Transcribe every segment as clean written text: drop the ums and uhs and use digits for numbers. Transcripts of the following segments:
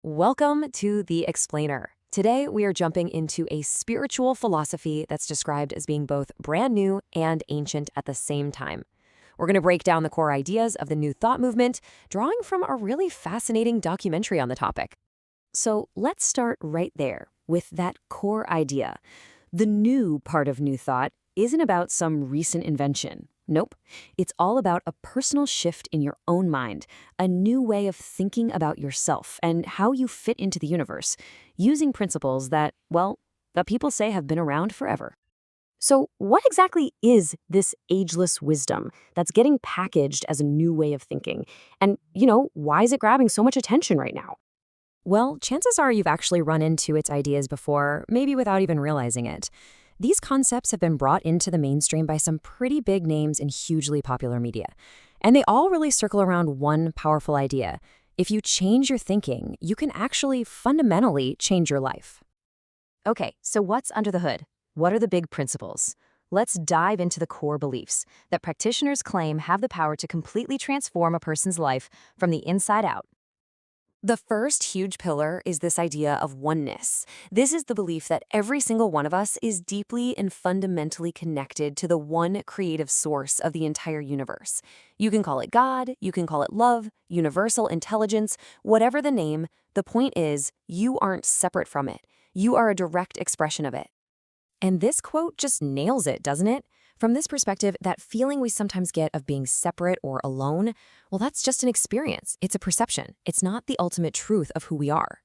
Welcome to The Explainer. Today, we are jumping into a spiritual philosophy that's described as being both brand new and ancient at the same time. We're going to break down the core ideas of the New Thought movement, drawing from a really fascinating documentary on the topic. So let's start right there with that core idea. The new part of New Thought isn't about some recent invention. Nope. It's all about a personal shift in your own mind, a new way of thinking about yourself and how you fit into the universe, using principles that people say have been around forever. So, what exactly is this ageless wisdom that's getting packaged as a new way of thinking? And, why is it grabbing so much attention right now? Well, chances are you've actually run into its ideas before, maybe without even realizing it. These concepts have been brought into the mainstream by some pretty big names in hugely popular media. And they all really circle around one powerful idea. If you change your thinking, you can actually fundamentally change your life. Okay, so what's under the hood? What are the big principles? Let's dive into the core beliefs that practitioners claim have the power to completely transform a person's life from the inside out. The first huge pillar is this idea of oneness. This is the belief that every single one of us is deeply and fundamentally connected to the one creative source of the entire universe. You can call it God, you can call it love, universal intelligence, whatever the name, the point is, you aren't separate from it. You are a direct expression of it. And this quote just nails it, doesn't it? From this perspective, that feeling we sometimes get of being separate or alone, well, that's just an experience. It's a perception. It's not the ultimate truth of who we are.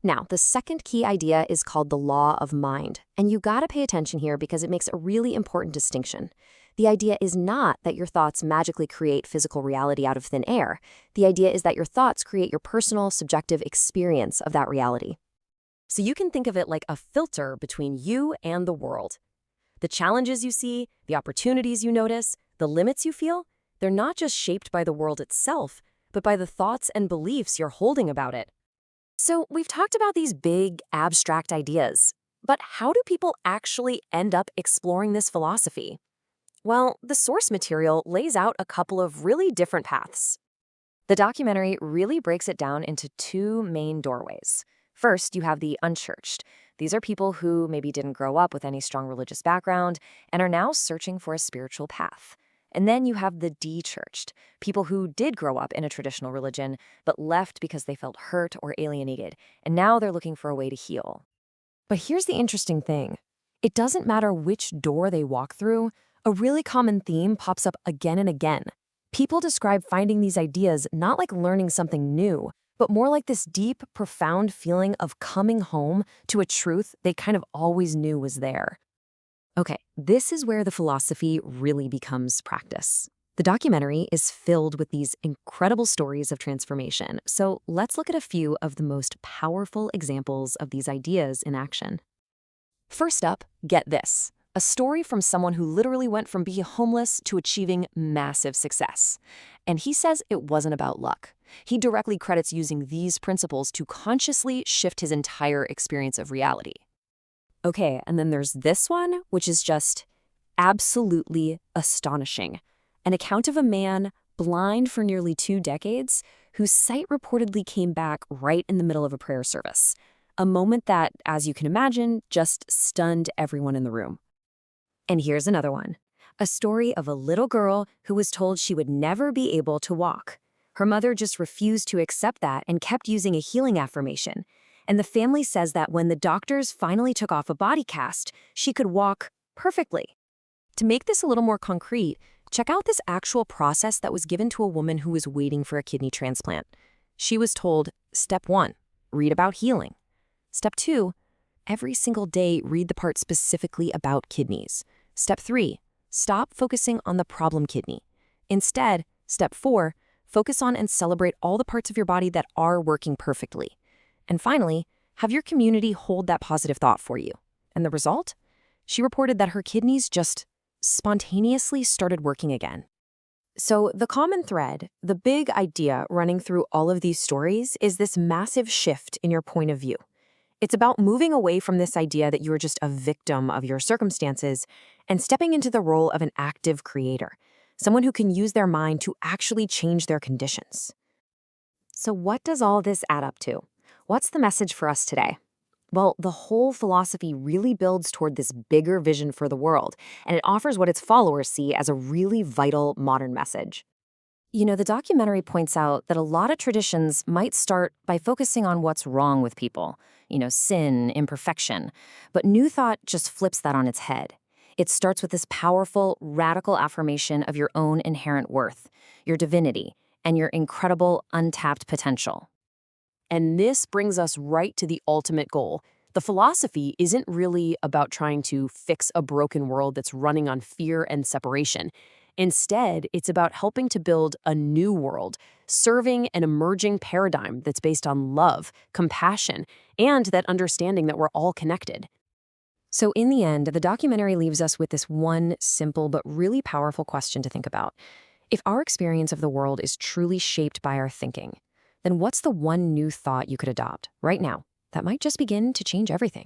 Now, the second key idea is called the law of mind. And you gotta pay attention here because it makes a really important distinction. The idea is not that your thoughts magically create physical reality out of thin air. The idea is that your thoughts create your personal, subjective experience of that reality. So you can think of it like a filter between you and the world. The challenges you see, the opportunities you notice, the limits you feel, they're not just shaped by the world itself, but by the thoughts and beliefs you're holding about it. So we've talked about these big, abstract ideas, but how do people actually end up exploring this philosophy? Well, the source material lays out a couple of really different paths. The documentary really breaks it down into two main doorways. First, you have the unchurched. These are people who maybe didn't grow up with any strong religious background and are now searching for a spiritual path. And then you have the de-churched, people who did grow up in a traditional religion but left because they felt hurt or alienated, and now they're looking for a way to heal. But here's the interesting thing. It doesn't matter which door they walk through, a really common theme pops up again and again. People describe finding these ideas not like learning something new, but more like this deep, profound feeling of coming home to a truth they kind of always knew was there. Okay, this is where the philosophy really becomes practice. The documentary is filled with these incredible stories of transformation, so let's look at a few of the most powerful examples of these ideas in action. First up, get this. A story from someone who literally went from being homeless to achieving massive success. And he says it wasn't about luck. He directly credits using these principles to consciously shift his entire experience of reality. Okay, and then there's this one, which is just absolutely astonishing. An account of a man blind for nearly 2 decades whose sight reportedly came back right in the middle of a prayer service. A moment that, as you can imagine, just stunned everyone in the room. And here's another one. A story of a little girl who was told she would never be able to walk. Her mother just refused to accept that and kept using a healing affirmation. And the family says that when the doctors finally took off a body cast, she could walk perfectly. To make this a little more concrete, check out this actual process that was given to a woman who was waiting for a kidney transplant. She was told, Step 1, read about healing. Step 2, every single day read the part specifically about kidneys. Step 3, stop focusing on the problem kidney. Instead, Step 4, focus on and celebrate all the parts of your body that are working perfectly. And finally, have your community hold that positive thought for you. And the result? She reported that her kidneys just spontaneously started working again. So the common thread, the big idea running through all of these stories is this massive shift in your point of view. It's about moving away from this idea that you are just a victim of your circumstances and stepping into the role of an active creator, someone who can use their mind to actually change their conditions. So what does all this add up to? what's the message for us today? Well, the whole philosophy really builds toward this bigger vision for the world, and it offers what its followers see as a really vital modern message. The documentary points out that a lot of traditions might start by focusing on what's wrong with people, sin, imperfection. But New Thought just flips that on its head. It starts with this powerful, radical affirmation of your own inherent worth, your divinity, and your incredible, untapped potential. And this brings us right to the ultimate goal. The philosophy isn't really about trying to fix a broken world that's running on fear and separation. Instead, it's about helping to build a new world, serving an emerging paradigm that's based on love, compassion, and that understanding that we're all connected. So in the end, the documentary leaves us with this one simple but really powerful question to think about. If our experience of the world is truly shaped by our thinking, then what's the one new thought you could adopt right now that might just begin to change everything?